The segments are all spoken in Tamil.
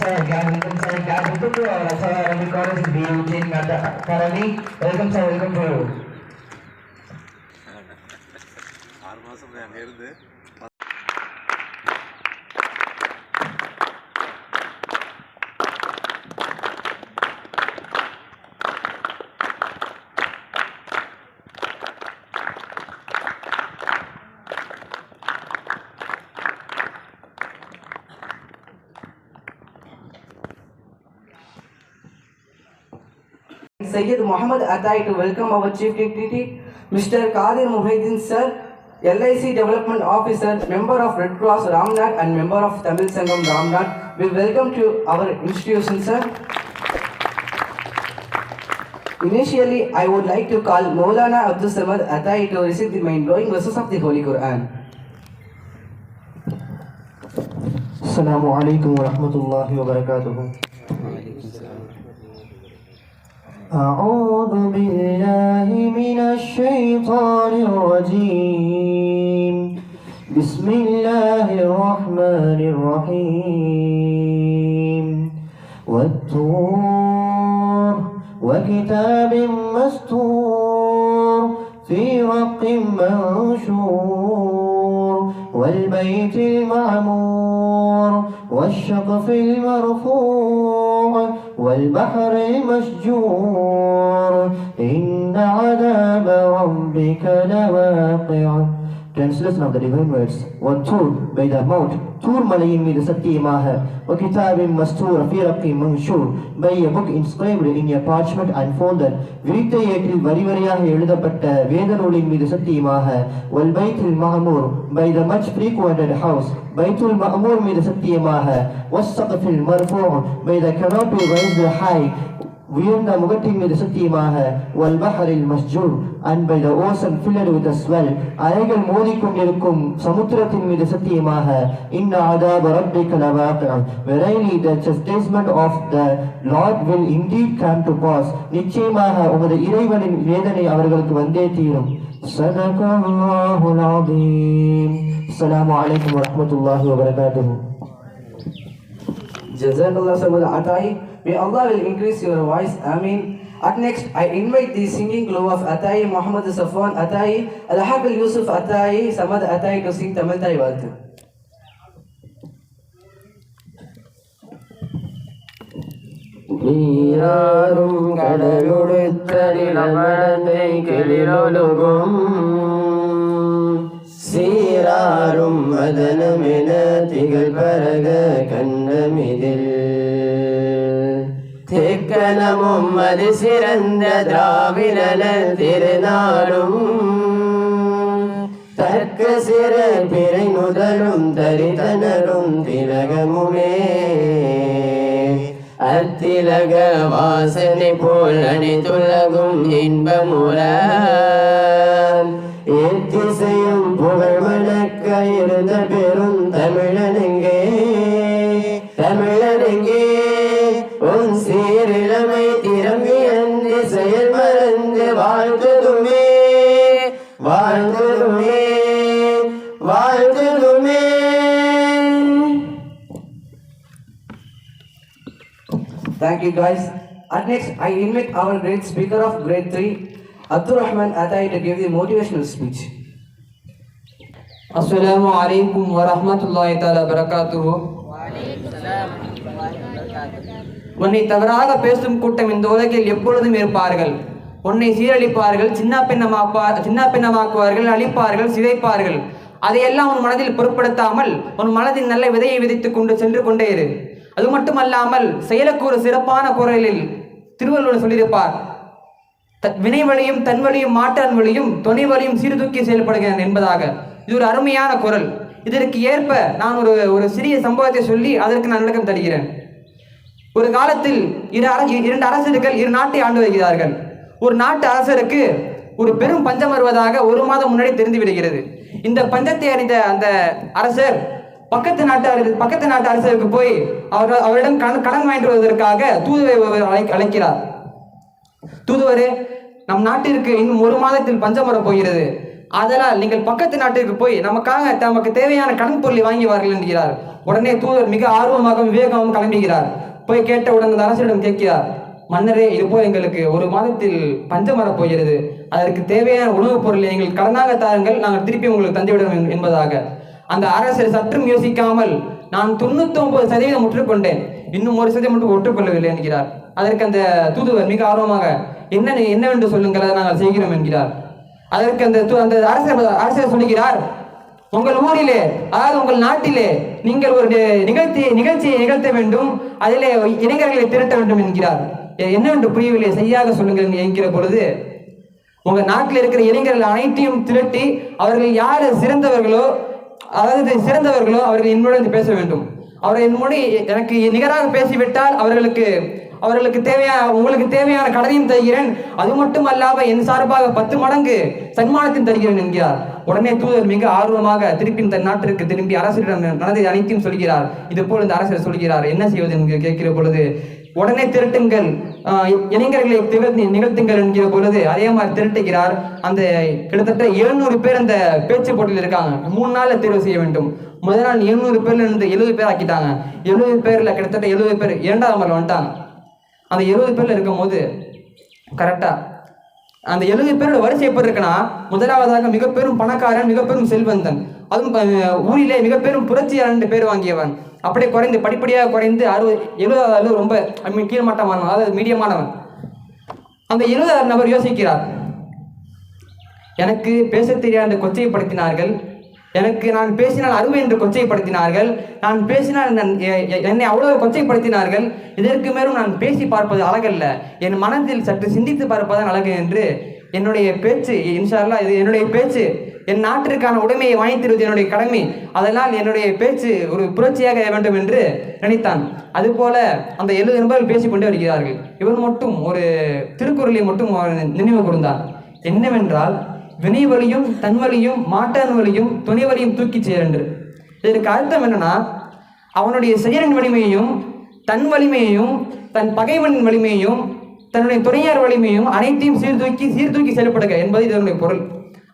sir again. Welcome sir again. Welcome to our Arabic College BU team at Karani. Welcome sir. Welcome to you. 6 மாசம் அங்க இருந்து Sayyid Muhammad Atai to welcome our Chief Dignitary, Mr. Qadir Muhyiddin Sir, LIC Development Officer, Member of Red Cross Ramnath and Member of Tamil Sangam Ramnath. We welcome to our institution, sir. Initially, I would like to call Maulana Abdul Samad Atai to recite the mind-blowing verses of the Holy Quran. Assalamu alaikum wa rahmatullahi wa barakatuh. أعوذ بالله من الشيطان الرجيم بسم الله الرحمن الرحيم والطور وكتاب مسطور في رق منشور والبيت المعمور والسقف المرفوع والبحر المسجور إن عذاب ربك لواقع. Translation of the divine words. والطور by the mount, தூர் மலையின் மீது சத்தியமாக, وكتاب مسطور في رق منشور by a book inscribed in a parchment and folded, விரித்த ஏட்டில் வரி வரியாக எழுதப்பட்ட வேத நூலின் மீது சத்தியமாக, والبيت المعمور by the much frequented house, பைத்துல் மஅமூர் மீது சத்தியமாக, والسقف المرفوع by the canopy raised high, உயர்ந்த முகட்டின் மீது சத்தியமாக, வல்பஹரில் மஸ்ஜூர் and by the ocean filled with a swell, அலைகள் மோதிக்கொண்டிருக்கும் சமுத்திரத்தின் மீது சத்தியமாக, இன்ன அதாப ரப்பிக லவாகிஅ, verily the chastisement of the Lord will indeed come to pass, நிச்சயமாக உமது இறைவனின் வேதனை அவர்களுக்கு வந்தே தீரும். ஸதகல்லாஹுல் அஸீம். அஸ்ஸலாமு அலைக்கும் வரஹ்மத்துல்லாஹி வபரகாத்துஹு. Jazakallah Samad Atai. May Allah will increase your voice. Ameen. At next, I invite the singing crew of Atai, Muhammad Safwan Atai, Al-Habil Yusuf Atai, Samad Atai to sing Tamil Thai Walthu. நீராறும் கடலுடுத்த நிலமடந்தை கிளிரொழுகும் சீராறும் மதனமென திகழ் பரக கண்டமிதில் தெக்கனமும் அது சிறந்த திராவிடன திருநாடும் தர்க்க சிற பிறை முதலும் தரிதனரும் திலகமுமே அத்திலக வாசனை போல் அனைத்துலகும் இன்பமுற எத்திசையும் புகழ் மணக்க இருந்த பெரும் தமிழனெங்கே தமிழனெங்கே உன் சீரிழமை திறம்பி அன்று செயல் மறந்து வாழ்ந்ததுமே வாழ்ந்ததுமே வாழ்ந்ததுமே. Thank you guys. At next, I invite our great speaker of grade 3, Abdul Rahman Atai to give the motivational speech. Assalamu alaikum wa rahmatullahi ta'ala barakatuhu. உன்னை தவறாக பேசும் கூட்டம் இந்த உலகில் எப்பொழுதும் இருப்பார்கள். உன்னை சீரழிப்பார்கள், சின்ன பின்னமாக்குவார்கள், அழிப்பார்கள், சிதைப்பார்கள். அதையெல்லாம் உன் மனதில் பொருட்படுத்தாமல் உன் மனதின் நல்ல விதையை விதைத்துக் கொண்டு சென்று கொண்டே இரு. அது மட்டுமல்லாமல் செயலுக்கு ஒரு சிறப்பான குரலில் திருவள்ளுவர் சொல்லியிருப்பார், வினை வழியும் தன் வழியும் மாட்டான் வழியும் துணை வழியும் சீர்தூக்கி செயல்படுகிறேன் என்பதாக. இது ஒரு அருமையான குரல். இதற்கு ஏற்ப நான் ஒரு சிறிய சம்பவத்தை சொல்லி அதற்கு நான் விளக்கம் தருகிறேன். ஒரு காலத்தில் இரண்டு அரசர்கள் இரு நாட்டை ஆண்டு வருகிறார்கள். ஒரு நாட்டு அரசருக்கு ஒரு பெரும் பஞ்சம் வருவதாக ஒரு மாதம் முன்னாடி தெரிந்து விடுகிறது. இந்த பஞ்சத்தை அறிந்த அந்த அரசர் பக்கத்து நாட்டு அரசருக்கு போய் அவரிடம் கடன் வாங்கிட்டு வருவதற்காக தூதுவரை அழைக்கிறார். தூதுவரே, நம் நாட்டிற்கு இன்னும் ஒரு மாதத்தில் பஞ்சம் வரப் போகிறது. அதனால் நீங்கள் பக்கத்து நாட்டிற்கு போய் நமக்காக தமக்கு தேவையான கடன் பொருளை வாங்கி வார்கள் என்கிறார். உடனே தூதர் மிக ஆர்வமாக விவேகமும் கிளம்புகிறார். போய் கேட்டவுடன் அந்த அரசரிடம் கேட்கிறார், மன்னரே, இது போல் எங்களுக்கு ஒரு மாதத்தில் பஞ்சம் வரப் போகிறது, அதற்கு தேவையான உணவுப் பொருளை நீங்கள் கடனாக தாருங்கள், நாங்கள் திருப்பி உங்களுக்கு தந்துவிடுவோம் என்பதாக. அந்த அரசர் சற்றும் யோசிக்காமல், நான் 99% ஒற்றுக்கொண்டேன், இன்னும் 1% மட்டும் ஒற்றுக்கொள்ளவில்லை என்கிறார். அதற்கு அந்த தூதுவர் மிக ஆர்வமாக, என்னவென்று சொல்லுங்கள், அதை நாங்கள் செய்கிறோம் என்கிறார். அதற்கு அந்த அரசர் சொல்லுகிறார், உங்கள் ஊரிலே, அதாவது உங்கள் நாட்டிலே நீங்கள் ஒரு நிகழ்ச்சியை நிகழ்த்த வேண்டும், அதிலே இளைஞர்களை திரட்ட வேண்டும் என்கிறார். என்னவென்று புரியவில்லை, சரியாக சொல்லுங்கள் என்கிற பொழுது, உங்க நாட்டில் இருக்கிற இளைஞர்கள் அனைத்தையும் திரட்டி அவர்கள் யாரு சிறந்தவர்களோ அவர்கள் என்னுடன் பேச வேண்டும். அவர்கள் என்னோடு எனக்கு நிகராக பேசிவிட்டால் அவர்களுக்கு உங்களுக்கு தேவையான கடனையும் தருகிறேன், அது மட்டும் அல்லாம என் சார்பாக 10 மடங்கு சன்மானத்தையும் தருகிறேன் என்கிறார். உடனே தூதர் மிக ஆர்வமாக திருப்பி தன் நாட்டிற்கு திரும்பி அரசரிடம் நடந்ததை அனைத்தையும் சொல்கிறார். இது போல் இந்த அரசர் சொல்கிறார், என்ன செய்வது என்று கேட்கிற பொழுது, உடனே திரட்டுங்கள், இளைஞர்களை நிகழ்த்துங்கள் என்கிற பொழுது அதே மாதிரி திரட்டுகிறார். அந்த கிட்டத்தட்ட 700 பேர் அந்த பேச்சு போட்டியில் இருக்காங்க. 3 நாள்ல தேர்வு செய்ய வேண்டும். முதல் நாள் 700 பேர்ல இருந்து 70 பேர் ஆக்கிட்டாங்க. 70 பேர்ல கிட்டத்தட்ட 70 பேர் 2வது முறை வந்துட்டாங்க. அந்த 70 பேர்ல இருக்கும் போது கரெக்டா அந்த 70 பேரோட வரிசை எப்படி இருக்குன்னா, முதலாவதாக மிக பெரும் பணக்காரன், மிக பெரும் செல்வந்தன், அதுவும் ஊரிலே மிக பெரும் புரட்சியாளன் பேர் வாங்கியவன். அப்படியே குறைந்து படிப்படியாக குறைந்து 70 ரொம்ப கீழ்மட்டமானவன், அதாவது மீடியமானவன். அந்த 70 நபர் யோசிக்கிறார், எனக்கு பேச தெரியாத கொச்சைப்படுத்தினார்கள், எனக்கு நான் பேசினால் அருமை என்று கொச்சைப்படுத்தினார்கள், நான் பேசினால் என்னை அவ்வளவு கொச்சைப்படுத்தினார்கள், இதற்கு மேலும் நான் பேசி பார்ப்பது அழகல்ல, என் மனதில் சற்று சிந்தித்து பார்ப்பதுதான் அழகு என்று என்னுடைய பேச்சு, இன்ஷா அல்லாஹ் இது என்னுடைய பேச்சு, என் நாட்டிற்கான உடைமையை வாங்கி தருவது என்னுடைய கடமை, அதனால் என்னுடைய பேச்சு ஒரு புரட்சியாக வேண்டும் என்று நினைத்தான். அதுபோல அந்த 70 நபர்கள் பேசிக்கொண்டே வருகிறார்கள். இவன் மட்டும் ஒரு திருக்குறளை மட்டும் நினைவு கூர்ந்தான். என்னவென்றால், வினைவலியும் தன்வலியும் மாட்டான் வலியும் துணைவலியும் தூக்கி சேரன்று. இதற்கு அர்த்தம் என்னன்னா, அவனுடைய செயலின் வலிமையையும் தன் வலிமையையும் தன் பகைவனின் வலிமையையும் தன்னுடைய துணையார் வலிமையும் அனைத்தையும் சீர்தூக்கி செயல்படுக என்பது இதனுடைய பொருள்.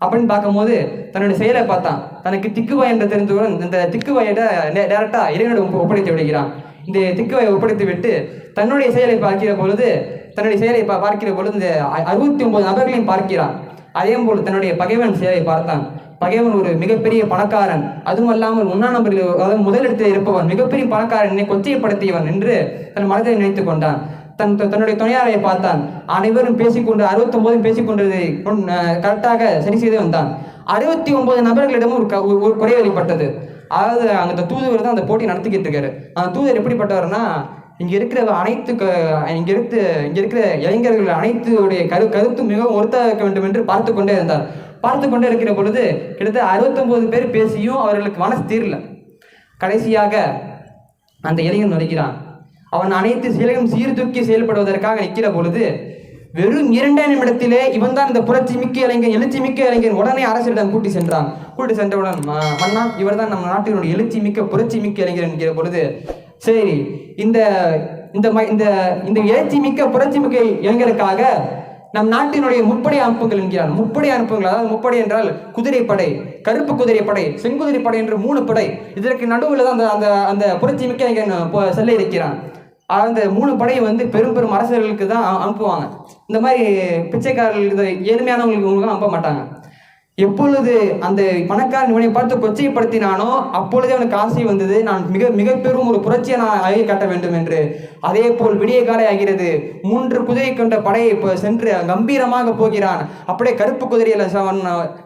அப்படின்னு பார்க்கும்போது தன்னுடைய செயலை பார்த்தான். தனக்கு திக்குவாய் என்று தெரிந்தவுடன் இந்த திக்குவாயிட டைரக்டா இறைவனிடம் ஒப்படைத்து விடுகிறான். இந்த திக்குவாயை ஒப்படைத்து விட்டு தன்னுடைய செயலை பார்க்கிற பொழுது இந்த 69 நபர்களையும் பார்க்கிறான். அதே போல் தன்னுடைய பகைவன் செயலை பார்த்தான். பகைவன் ஒரு மிகப்பெரிய பணக்காரன், அதுவும் அல்லாமல் 1ஆம் நம்பரில், அதாவது முதலிடத்தில் இருப்பவன், மிகப்பெரிய பணக்காரன், என்னை கொச்சைப்படுத்தியவன் என்று தன் மனதை நினைத்துக் கொண்டான். தன்னுடைய துணையாரை பார்த்தான். அனைவரும் பேசிக்கொண்டு 69 பேசிக்கொண்டதை கரெக்டாக சரி செய்து வந்தான். 69 நபர்களிடமும் ஒரு குறை வெளிப்பட்டது. அதாவது அந்த தூதுவர் தான் அந்த போட்டி நடத்திக்கிட்டு இருக்காரு. அந்த தூதர் எப்படிப்பட்டவர்னா, இங்க இருக்கிற இளைஞர்கள் அனைத்துடைய கருத்து மிகவும் ஒருத்தாக இருக்க வேண்டும் என்று பார்த்து கொண்டே இருந்தார். பார்த்து கொண்டே இருக்கிற பொழுது கிட்டத்தட்ட 69 பேர் பேசியும் அவர்களுக்கு மனசு தீரல. கடைசியாக அந்த இளைஞன் வருகிறான். அவன் அனைத்து செயலையும் சீர்தூக்கி செயல்படுவதற்காக நிற்கிற பொழுது வெறும் 2 நிமிடத்திலே இவன் தான் இந்த புரட்சி மிக்க இளைஞன், எழுச்சி மிக்க இளைஞன். உடனே அரசரிடம் கூட்டி சென்றவுடன், மன்னா, இவர் தான் நம்ம நாட்டினுடைய எழுச்சி மிக்க புரட்சி மிக்க இளைஞர் என்கிற பொழுது, சரி, இந்த இந்த எழுச்சி மிக்க புரட்சி மிக்க இளைஞருக்காக நம் நாட்டினுடைய முப்படை அமைப்புகள் என்கிறார். முப்படை அமைப்புகள், அதாவது முப்படை என்றால் குதிரைப்படை, கருப்பு குதிரைப்படை, செங்குதிரை படை என்று 3 படை. இதற்கு நடுவில் தான் அந்த புரட்சி மிக்க இளைஞன் செல்ல இருக்கிறான். அந்த 3 படையை பெரும் அரசர்களுக்கு தான் அனுப்புவாங்க. இந்த மாதிரி பிச்சைக்காரர்களுக்கு, ஏழ்மையானவங்களுக்கு அனுப்ப மாட்டாங்க. எப்பொழுது அந்த பணக்காரன் இவனை பார்த்து கொச்சைப்படுத்தினானோ அப்பொழுதே அவனுக்கு ஆசை வந்தது, நான் மிக பெரும் ஒரு புரட்சியை நான் அழகை காட்ட வேண்டும் என்று. அதே போல் விடிய காலை ஆகிறது. 3 குதிரை கொண்ட படையை சென்று கம்பீரமாக போகிறான். அப்படியே கருப்பு குதிரையில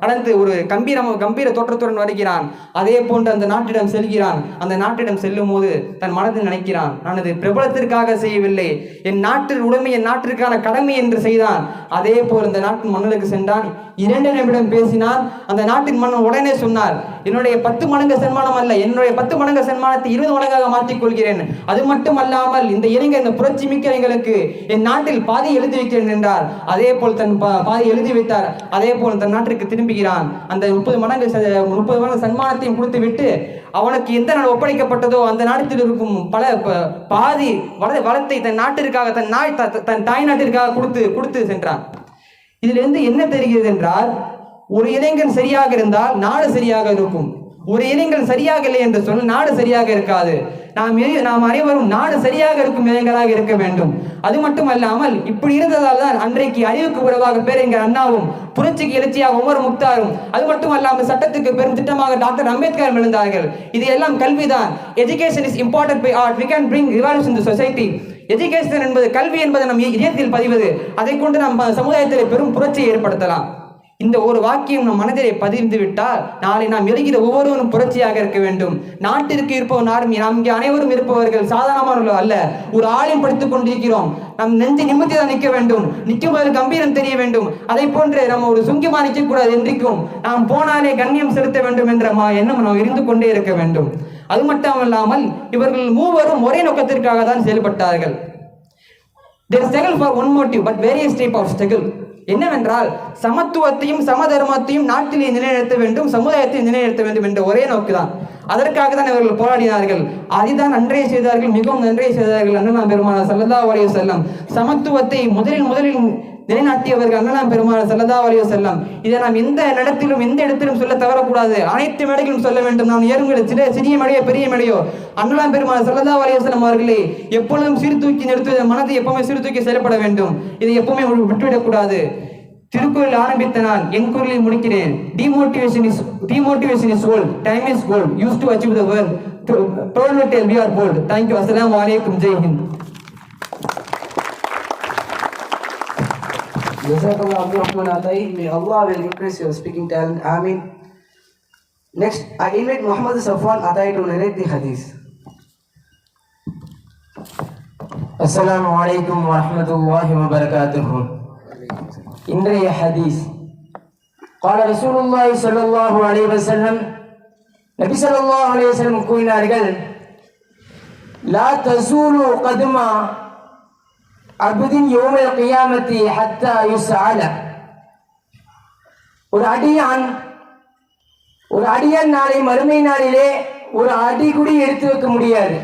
நடந்து ஒரு கம்பீர தோற்றத்துடன் வருகிறான். அதே போன்று அந்த நாட்டிடம் செல்கிறான். அந்த நாட்டிடம் செல்லும் போது தன் மனதில் நினைக்கிறான், நான் இது பிரபலத்திற்காக செய்யவில்லை, என் நாட்டில் உடைமை, என் நாட்டிற்கான கடமை என்று செய்தான். அதே போல் இந்த நாட்டின் மன்னருக்கு சென்றான். 2 நிமிடம் பேசினான். அந்த நாட்டின் மன்னன் உடனே சொன்னார், என்னுடைய 10 மடங்கு சன்மானம் அல்ல, என்னுடைய 10 மடங்கு சன்மானத்தை 20 மடங்காக மாற்றிக் கொள்கிறேன். அது மட்டும் அல்லாமல் இந்த இளைஞர், இந்த புரட்சி மிக்க இளைஞர்களுக்கு என் நாட்டில் பாதி எழுதி வைக்கிறேன் என்றார். அதே போல் தன் பாதி எழுதி வைத்தார். அதே போல் தன் நாட்டிற்கு திரும்புகிறான். அந்த 30 மடங்கு சன்மானத்தையும் கொடுத்து விட்டு அவனுக்கு எந்த நாடு ஒப்படைக்கப்பட்டதோ அந்த நாட்டில் இருக்கும் பாதி வளத்தை தன் நாட்டிற்காக, தன் தாய் நாட்டிற்காக கொடுத்து சென்றான். இதிலிருந்து என்ன தெரிகிறது என்றால், ஒரு இளைஞன் சரியாக இருந்தால் நாடு சரியாக இருக்கும். ஒரு இளைஞன் சரியாக இல்லை என்று சொன்ன நாடு சரியாக இருக்காது. நாம் அனைவரும் நாடு சரியாக இருக்கும் இளைஞராக இருக்க வேண்டும். அது மட்டுமல்லாமல் இப்படி இருந்ததால் தான் அன்றைக்கு அறிவுக்கு உறவாக பேரறிஞர் அண்ணாவும் புரட்சிக்கு எழுச்சியாக உமர் முக்தாரும், அது மட்டுமல்லாமல் சட்டத்துக்கு பெரும் திட்டமாக டாக்டர் அம்பேத்கர் எழுந்தார்கள். இது எல்லாம் கல்விதான். Education is important by art. we can bring revolution in the society. Education என்பது கல்வி என்பதை நம் இதயத்தில் பதிவது. அதை கொண்டு நாம் சமுதாயத்தில் பெரும் புரட்சியை ஏற்படுத்தலாம். இந்த ஒரு வாக்கியம் நம் மனதிலே பதிந்து விட்டால் நாளை நாம் எழுகிற ஒவ்வொருவரும் புரட்சியாக இருக்க வேண்டும். நாட்டிற்கு இருப்பவர் நாம் இங்கே அனைவரும் இருப்பவர்கள் சாதாரணமானவர்கள் அல்ல. ஒரு ஆலயம் படித்துக் கொண்டிருக்கிறோம். நம் நெஞ்சு நிமித்தி தான் நிற்க வேண்டும். நிற்கும் போது கம்பீரம் தெரிய வேண்டும். அதை போன்று நம்ம ஒரு சுங்கிமா நிற்கக்கூடாது. என்றைக்கும் நாம் போனாலே கண்ணியம் செலுத்த வேண்டும் என்ற எண்ணம் நாம் இருந்து கொண்டே இருக்க வேண்டும். அது மட்டுமல்லாமல் இவர்கள் மூவரும் ஒரே நோக்கத்திற்காக தான் செயல்பட்டார்கள். They struggle for one motive, but various type of struggle. என்னவென்றால் சமத்துவத்தையும் சமதர்மத்தையும் நாட்டிலே நிலைநிறுத்த வேண்டும், சமுதாயத்தை நிலைநிறுத்த வேண்டும் என்ற ஒரே நோக்குதான். அதற்காக தான் இவர்கள் போராடினார்கள். அதுதான் நன்றைய செய்தார்கள், மிகவும் நன்றைய செய்தார்கள். அண்ணன் பெருமானார் ஸல்லல்லாஹு அலைஹி வஸல்லம் சமத்துவத்தை முதலில் நிலைநாட்டியவர்கள் அண்ணன் பெருமானார் ஸல்லல்லாஹு அலைஹி வஸல்லம். இதை நாம் எந்த இடத்திலும் சொல்ல தவறக்கூடாது. அனைத்து மேடைகளும் சொல்ல வேண்டும். நாம் ஏறுங்கிற சிறிய மேடையோ பெரிய மேடையோ அண்ணன் பெருமானார் ஸல்லல்லாஹு அலைஹி வஸல்லம் அவர்களே எப்பொழுதும் சீர்தூக்கி நிறுத்துவதை மனதை எப்பவுமே சீர்தூக்கி செயல்பட வேண்டும். இதை எப்பவுமே விட்டுவிடக்கூடாது. திருக்குறள் ஆரம்பித்த நான் என் குரலை முடிக்கிறேன். Demotivation is old, time is gold, used to achieve the world, told to tell we are bold. Thank you. Assalamu alaikum. Jai Hind. Jazakallah Abdurrahman Atai. May Allah will increase your speaking talent. Amin. Next, I invite Muhammad Safwan Atai to narrate the hadith. Assalamu alaikum wa rahmatullahi wa barakatuhu. இன்றைய ஹதீஸ் قال رسول الله صلى الله عليه وسلم நபி ஸல்லல்லாஹு அலைஹி வஸல்லம் கூறினார்கள், லா தஸூலு கதமா அப்தின் யௌமல் கியாமத்தி ஹத்தா யுஸ்அல. ஒரு அடியான் நாளை மறுமை நாளிலே ஒரு அடி கூட எடுத்து வைக்க முடியாது.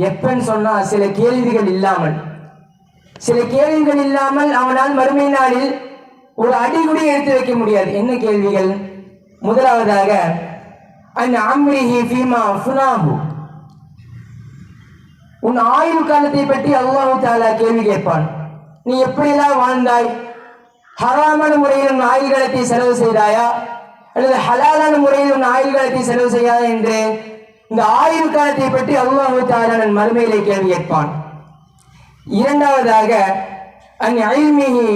எப்பன்னு சொன்னா சில கேள்விகள் இல்லாமல் அவனால் மறுமை நாளில் ஒரு அடி கூட எடுத்து வைக்க முடியாது. என்ன கேள்விகள்? முதலாவதாக அன் அம்ரிஹி ஃபீமா ஃபுனாஹு, உன் ஆயுள் காலத்தை பற்றி அல்லாஹ் தஆலா கேள்வி கேட்பான். நீ எப்படியெல்லாம் வாழ்ந்தாய்? ஹராமான முறையில் உன் ஆயுள் காலத்தை செலவு செய்தாயா அல்லது ஹலாலான முறையில் உன் ஆயுள் காலத்தை செலவு செய்யாதா என்று இந்த ஆயுள் காலத்தை பற்றி அல்லாஹ் தஆலா நன் மறுமையிலே கேள்வி கேட்பான். இரண்டாவதாக அன் இல்மிஹி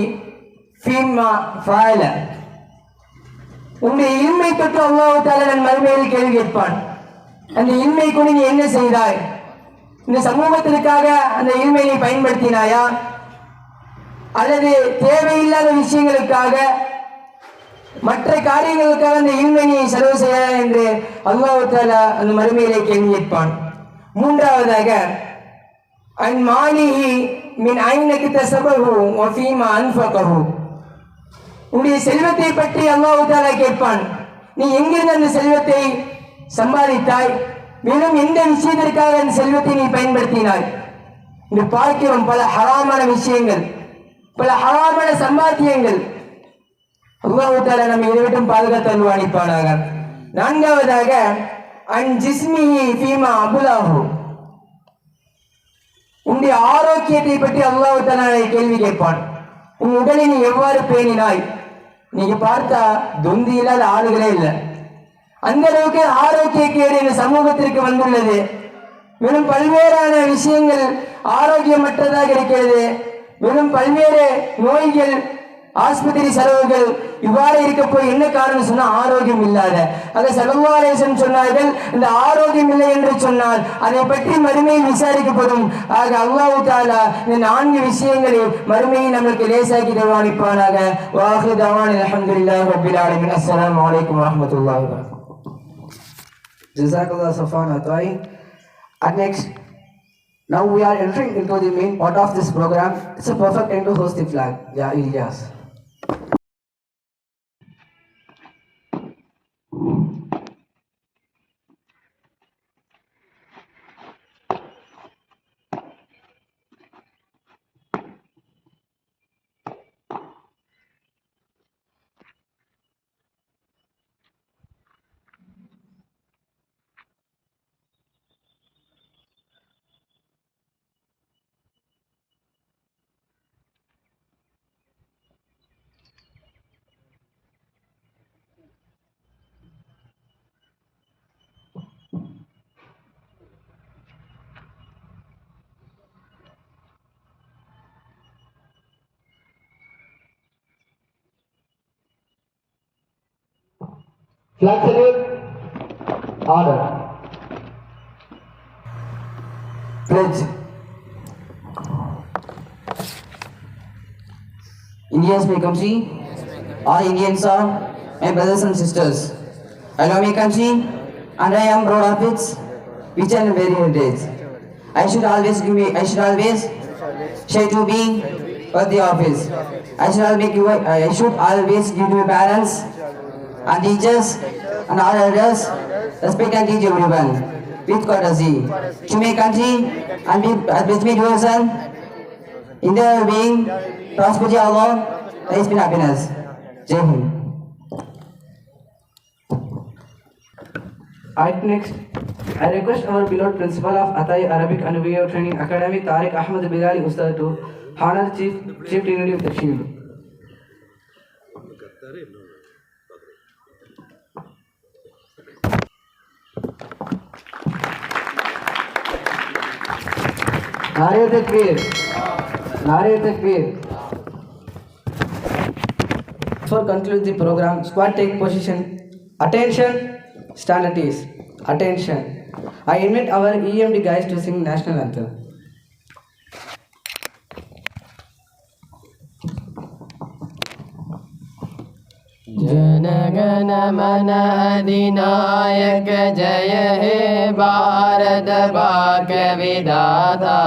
ஃபீமா ஃபஅல, உன்னுடைய இல்மை பற்றி அல்லாஹ் தஆலா நன் மறுமையில் கேள்வி கேட்பான். அந்த இல்மை கொண்டு நீ என்ன செய்தாய்? இந்த சமூகத்திற்காக அந்த இல்மை நீ பயன்படுத்தினாயா அல்லது தேவையில்லாத விஷயங்களுக்காக மற்ற காரியங்களுக்காக அந்த இல்மை நீ செலவு செய்யாதா என்று அல்லாஹ் தஆலா அந்த மறுமையிலே கேள்வி கேட்பான். மூன்றாவதாக அன் மாலிஹி மின் ஐன கிதஸபஹு வ ஃபீமா அன்ஃபகஹு, உன்னுடைய செல்வத்தை பற்றி அல்லாஹ் தஆலா கேட்பான். நீ எங்கிருந்து அந்த செல்வத்தை சம்பாதித்தாய், மேலும் எந்த விஷயத்திற்காக அந்த செல்வத்தை நீ பயன்படுத்தினாய்? இன்று பார்க்கிறோம் பல ஹராமான விஷயங்கள், பல ஹராமான சம்பாத்தியங்கள். அல்லாஹ் தஆலா நம்மை இதை விட்டும் பாதுகாத்து அருள்வானிப்பானாக. நான்காவதாக அன் ஜிஸ்மிஹி ஃபீமா அபுலாஹு, உன்னுடைய ஆரோக்கியத்தை பற்றி அல்லாஹ் தஆலா கேள்வி கேட்பான். உன் உடலை நீ எவ்வாறு பேணினாய்? நீங்க பார்த்தா தொந்தி இல்லாத ஆளுகளே இல்லை. அந்த அளவுக்கு ஆரோக்கிய கேடு இந்த சமூகத்திற்கு வந்துள்ளது. மேலும் பல்வேறான விஷயங்கள் ஆரோக்கியமற்றதாக இருக்கிறது. மேலும் பல்வேறு நோய்கள், ஆஸ்பத்திரி செலவுகள் இவ்வாறு இருக்க போய் என்ன காரணம் சொன்னா ஆரோக்கியம் இல்லாத. அதை ஸல்லல்லாஹு அலைஹி வஸல்லம் சொன்னார்கள், இந்த ஆரோக்கியம் இல்லை என்று சொன்னால் அதை பற்றி மறுமையில் விசாரிக்கப்படும். ஆக அல்லாஹ் தஆலா இந்த 4 விஷயங்களை மறுமையில் நமக்கு லேசாக்கி தருவானிப்பானாக. வாஹிரு தவானா அல்ஹம்துலில்லாஹி ரப்பில் ஆலமீன். அஸ்ஸலாமு அலைக்கும் வரஹ்மத்துல்லாஹி வபரகாத்துஹு. Jazakallah Safwan Atai. And next, now we are entering into the main part of this program. It's a perfect time to host the flag. Yeah, Ilyas. Flag salute. Order. Pledge. Indians may come see. All Indians are my brothers and sisters. I love my country and I am proud of its rich and varied heritage. I should always try to be worthy of it. I should always give to my parents and teachers and all elders respect and teach everyone with courtesy. To my country and with my devotion in their being, prosperity Allah, peace and happiness. Jai Hind. Next, I request our beloved principal of Atai Arabic and VO Training Academy, Tariq Ahmed Bilali Ustad, to honor the chief dignity of the shield. Nare Takbir. Nare Takbir. For conclude the program, squad take position. Attention, stand at ease. Attention. I invite our EMD guys to sing national anthem. जनगण मन अधिनायक जय हे भारत भाग्य विधाता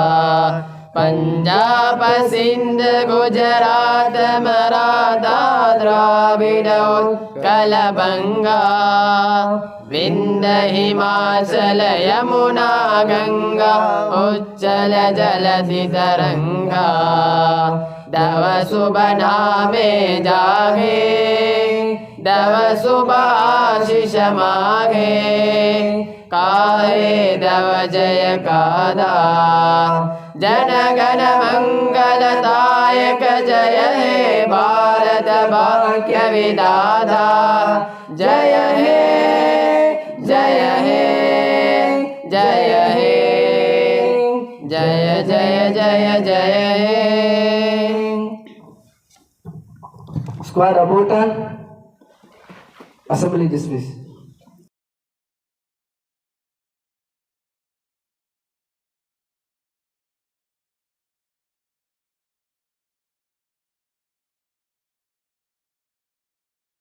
पंजाब सिंध गुजरात मराठा द्राविड उत्कल बंगा विंध्य हिमाचल यमुना गंगा उच्चल जलधि तरंगा दव सुबह नामे जागे दव सुबह आशीष मागे काहे दव जय कादा जनगण मंगलदायक जय हे भारत भाग्य विधाता जय हे जय हे जय हे जय जय जय जय हे. Squad about assembly dismiss.